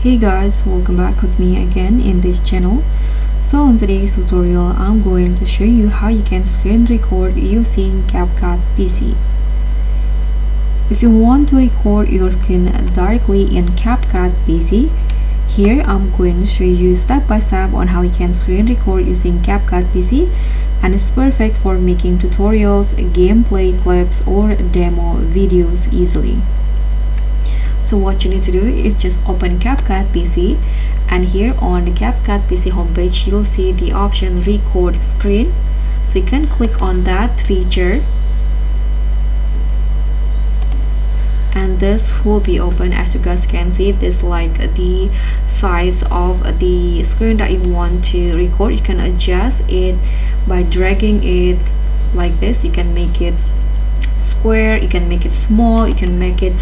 Hey guys, welcome back with me again in this channel. So in today's tutorial, I'm going to show you how you can screen record using CapCut PC. If you want to record your screen directly in CapCut PC, here I'm going to show you step by step on how you can screen record using CapCut PC, and it's perfect for making tutorials, gameplay clips, or demo videos easily. So what you need to do is just open CapCut PC, and here on the CapCut PC homepage you'll see the option record screen. So you can click on that feature and this will be open. As you guys can see, this like the size of the screen that you want to record. You can adjust it by dragging it like this. You can make it square, you can make it small, you can make it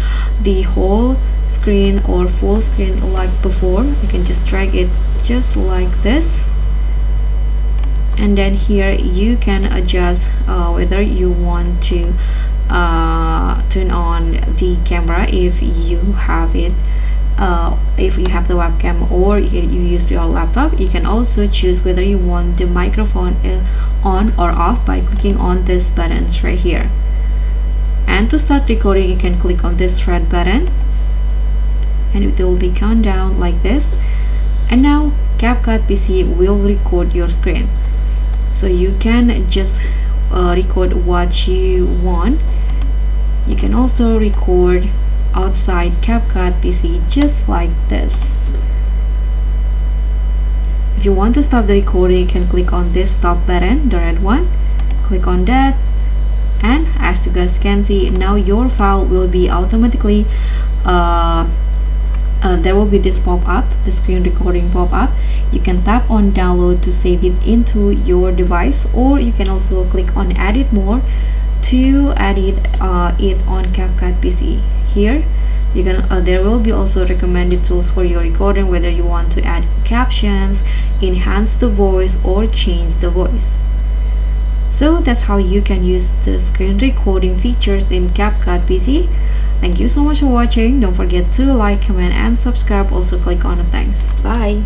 the whole screen or full screen like before. You can just drag it just like this, and then here you can adjust whether you want to turn on the camera if you have it, if you have the webcam, or you use your laptop. You can also choose whether you want the microphone on or off by clicking on these buttons right here. And to start recording, you can click on this red button and it will be count down like this, and now CapCut PC will record your screen. So you can just record what you want. You can also record outside CapCut PC just like this. If you want to stop the recording, you can click on this stop button, the red one. Click on that, and as you guys can see, now your file will be automatically there will be this pop-up, the screen recording pop-up. You can tap on download to save it into your device, or you can also click on edit more to edit it on CapCut PC. Here you can there will be also recommended tools for your recording, whether you want to add captions, enhance the voice, or change the voice. So that's how you can use the screen recording features in CapCut PC. Thank you so much for watching. Don't forget to like, comment, and subscribe. Also click on the thanks. Bye.